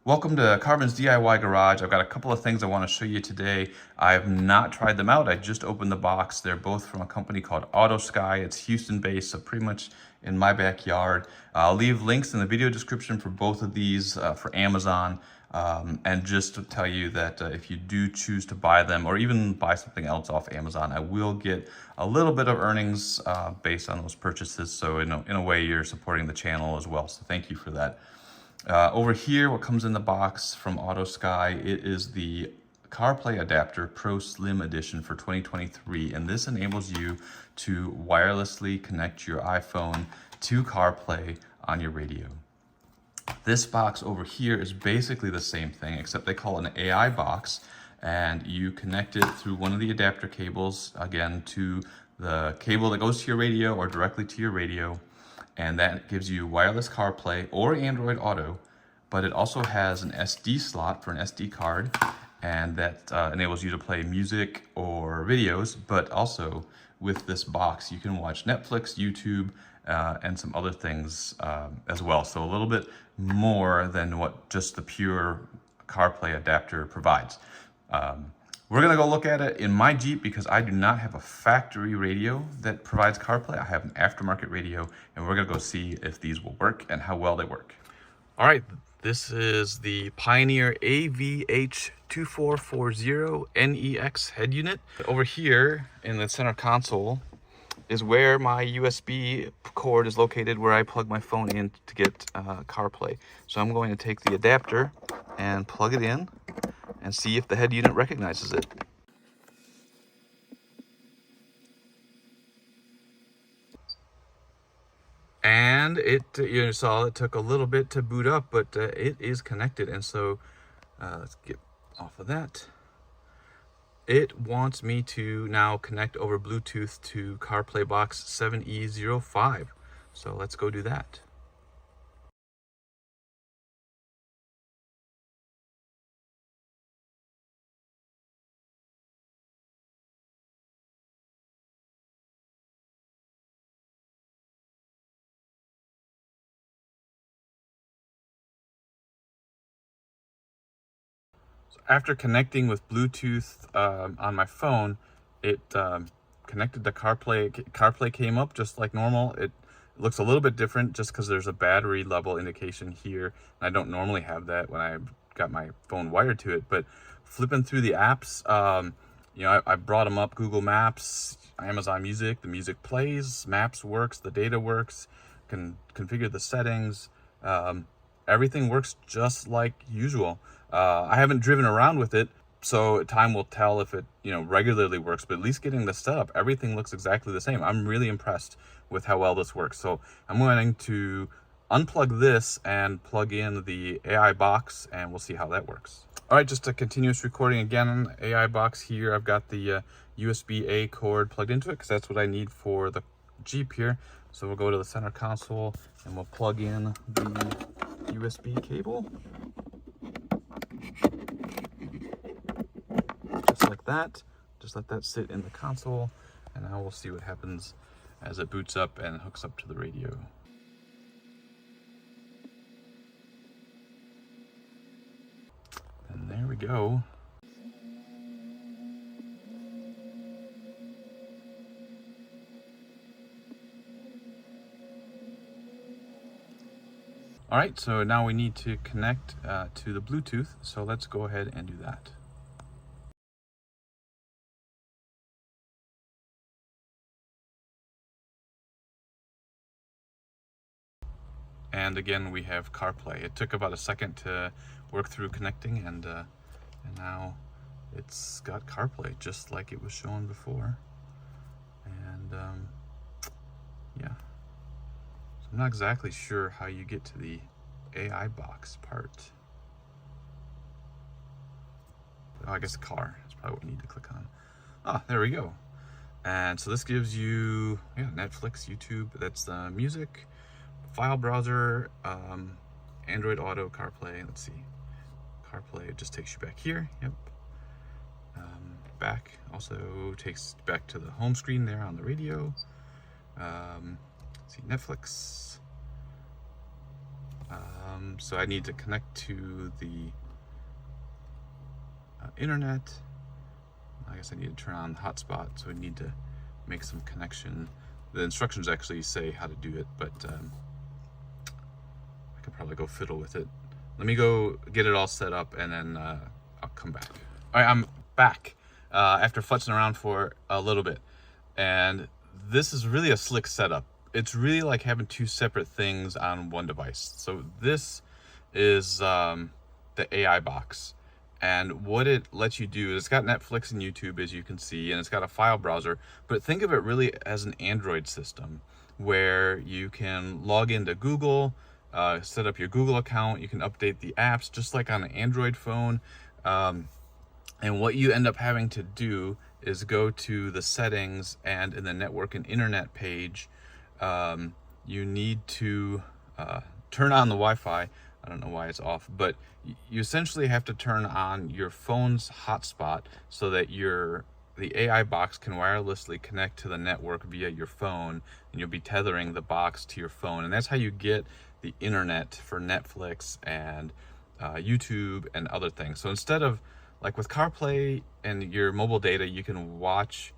Welcome to Caravan's DIY Garage. I've got a couple of things I want to show you today. I've not tried them out. I just opened the box. They're both from a company called AutoSky. It's Houston based, so pretty much in my backyard. I'll leave links in the video description for both of these for Amazon. And just to tell you that if you do choose to buy them or even buy something else off Amazon, I will get a little bit of earnings based on those purchases. So in a way, you're supporting the channel as well. So thank you for that. Over here, what comes in the box from AutoSky, it is the CarPlay Adapter Pro Slim Edition for 2023, and this enables you to wirelessly connect your iPhone to CarPlay on your radio. This box over here is basically the same thing, except they call it an AI box, and you connect it through one of the adapter cables, again, to the cable that goes to your radio or directly to your radio. And that gives you wireless CarPlay or Android Auto, but it also has an SD slot for an SD card, and that enables you to play music or videos, but also with this box you can watch Netflix, YouTube, and some other things as well. So a little bit more than what just the pure CarPlay adapter provides. We're gonna go look at it in my Jeep because I do not have a factory radio that provides CarPlay. I have an aftermarket radio, and we're gonna go see if these will work and how well they work. All right, this is the Pioneer AVH-2440NEX head unit. Over here in the center console is where my USB cord is located, where I plug my phone in to get CarPlay. So I'm going to take the adapter and plug it in and see if the head unit recognizes it. And you saw it took a little bit to boot up, but it is connected. And so let's get off of that. It wants me to now connect over Bluetooth to CarPlay box 7E05. So let's go do that. After connecting with Bluetooth on my phone, it connected to CarPlay. CarPlay came up just like normal. It looks a little bit different just because there's a battery level indication here. I don't normally have that when I got my phone wired to it, but flipping through the apps, I brought them up: Google Maps, Amazon Music. The music plays, Maps works, the data works, can configure the settings. Everything works just like usual. I haven't driven around with it, so time will tell if it regularly works, but at least getting this set up, everything looks exactly the same. I'm really impressed with how well this works. So I'm going to unplug this and plug in the AI box, and we'll see how that works. All right, just a continuous recording again. AI box here. I've got the USB-A cord plugged into it because that's what I need for the Jeep here. So we'll go to the center console and we'll plug in the USB cable. Just like that. Just let that sit in the console, and now we'll see what happens as it boots up and hooks up to the radio. And there we go. All right, so now we need to connect to the Bluetooth, so let's go ahead and do that. And again, we have CarPlay. It took about a second to work through connecting, and now it's got CarPlay just like it was shown before. And yeah. I'm not exactly sure how you get to the AI box part. Oh, I guess car is probably what we need to click on. Ah, there we go. And so this gives you Netflix, YouTube, that's the music, file browser, Android Auto, CarPlay. Let's see. CarPlay, it just takes you back here. Yep. Back also takes back to the home screen there on the radio. See, Netflix, So I need to connect to the internet. I guess I need to turn on the hotspot, so I need to make some connection. The instructions actually say how to do it, but I could probably go fiddle with it. Let me go get it all set up, and then I'll come back. All right, I'm back after futzing around for a little bit, and this is really a slick setup. It's really like having two separate things on one device. So this is the AI box. And what it lets you do is it's got Netflix and YouTube, as you can see, and it's got a file browser. But think of it really as an Android system where you can log into Google, set up your Google account. You can update the apps just like on an Android phone. And what you end up having to do is go to the settings, and in the network and internet page, you need to turn on the Wi-Fi. I don't know why it's off, but you essentially have to turn on your phone's hotspot so that the AI box can wirelessly connect to the network via your phone, and you'll be tethering the box to your phone. And that's how you get the internet for Netflix and YouTube and other things. So instead of, like with CarPlay and your mobile data, you can watch,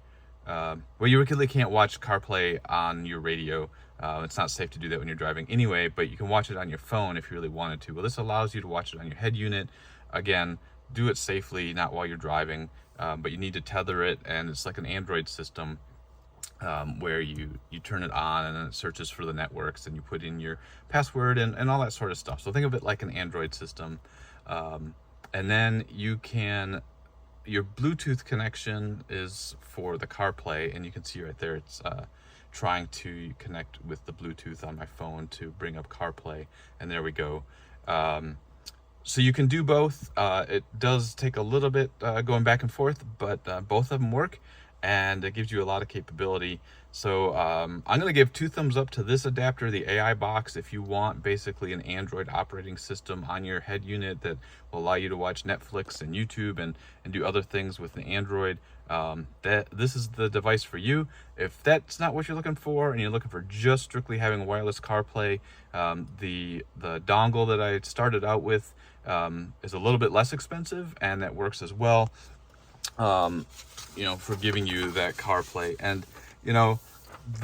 well, you really can't watch CarPlay on your radio. It's not safe to do that when you're driving anyway, but you can watch it on your phone if you really wanted to. Well, this allows you to watch it on your head unit. Again, do it safely, not while you're driving, but you need to tether it, and it's like an Android system where you turn it on, and then it searches for the networks, and you put in your password and all that sort of stuff. So think of it like an Android system. And then you can, your Bluetooth connection is for the CarPlay, and you can see right there it's trying to connect with the Bluetooth on my phone to bring up CarPlay, and there we go. So you can do both. It does take a little bit going back and forth, but both of them work, and it gives you a lot of capability. So I'm going to give 2 thumbs up to this adapter, the AI box, if you want basically an Android operating system on your head unit that will allow you to watch Netflix and YouTube and do other things with the Android. This is the device for you. If that's not what you're looking for, and you're looking for just strictly having wireless CarPlay, the dongle that I started out with is a little bit less expensive, and that works as well, for giving you that CarPlay. And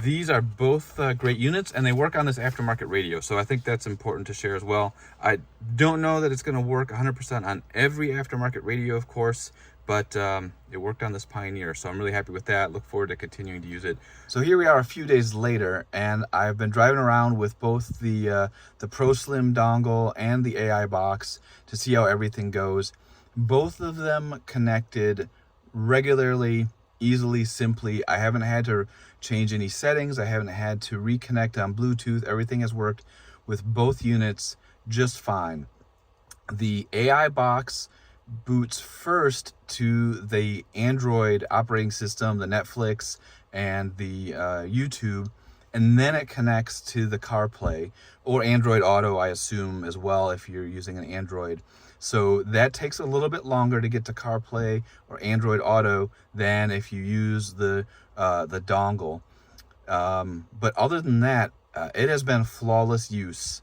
these are both great units, and they work on this aftermarket radio, so I think that's important to share as well. I don't know that it's going to work 100% on every aftermarket radio, of course, but it worked on this Pioneer, so I'm really happy with that. Look forward to continuing to use it. So here we are a few days later, and I've been driving around with both the Pro Slim dongle and the AI box to see how everything goes. Both of them connected regularly, easily, simply. I haven't had to change any settings. I haven't had to reconnect on Bluetooth. Everything has worked with both units just fine. The AI box boots first to the Android operating system, the Netflix and the YouTube, and then it connects to the CarPlay or Android Auto, I assume, as well, if you're using an Android. So that takes a little bit longer to get to CarPlay or Android Auto than if you use the dongle. But other than that, it has been flawless use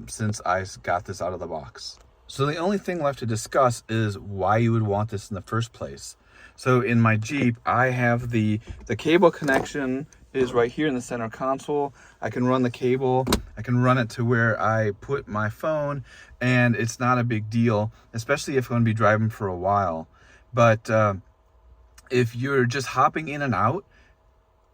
since I got this out of the box. So the only thing left to discuss is why you would want this in the first place. So in my Jeep, I have the cable connection is right here in the center console. I can run the cable, I can run it to where I put my phone, and it's not a big deal, especially if I'm going to be driving for a while. But if you're just hopping in and out,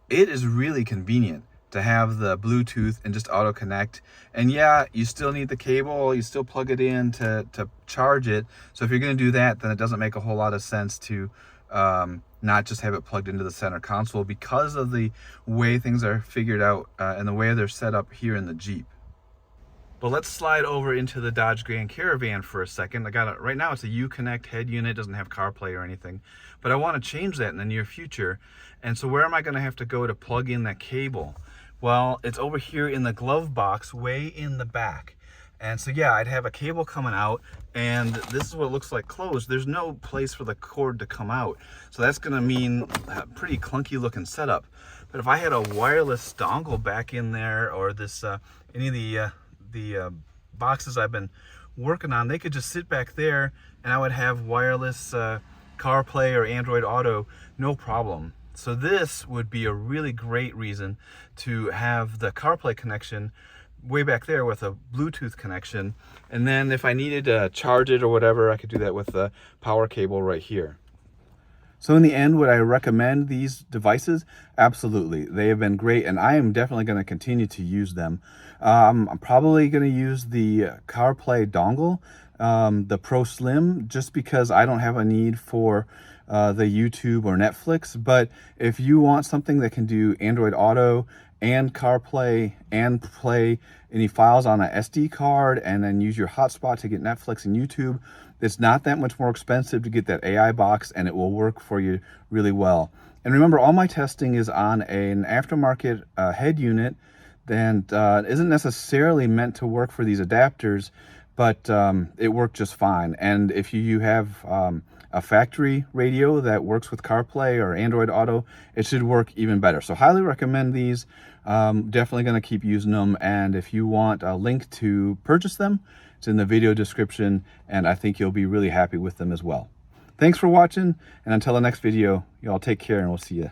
it is really convenient to have the Bluetooth and just auto connect. And yeah, you still need the cable, you still plug it in to charge it. So if you're going to do that, then it doesn't make a whole lot of sense to not just have it plugged into the center console, because of the way things are figured out and the way they're set up here in the Jeep. But let's slide over into the Dodge Grand Caravan for a second. I got it right now. It's a Uconnect head unit, doesn't have CarPlay or anything, but I want to change that in the near future. And so where am I going to have to go to plug in that cable? Well, it's over here in the glove box, way in the back. And so yeah, I'd have a cable coming out, and this is what it looks like closed. There's no place for the cord to come out. So that's gonna mean a pretty clunky looking setup. But if I had a wireless dongle back in there, or this, any of the boxes I've been working on, they could just sit back there and I would have wireless CarPlay or Android Auto, no problem. So this would be a really great reason to have the CarPlay connection way back there with a Bluetooth connection. And then if I needed to charge it or whatever, I could do that with the power cable right here. So in the end, would I recommend these devices? Absolutely. They have been great, and I am definitely going to continue to use them. I'm probably going to use the CarPlay dongle, the Pro Slim, just because I don't have a need for the YouTube or Netflix. But if you want something that can do Android Auto and CarPlay and play any files on an SD card and then use your hotspot to get Netflix and YouTube, it's not that much more expensive to get that AI box, and it will work for you really well. And remember, all my testing is on an aftermarket head unit that isn't necessarily meant to work for these adapters, but it worked just fine. And if you have a factory radio that works with CarPlay or Android Auto, it should work even better. So highly recommend these. Definitely going to keep using them. And if you want a link to purchase them, it's in the video description, and I think you'll be really happy with them as well. Thanks for watching, and until the next video, y'all take care, and we'll see you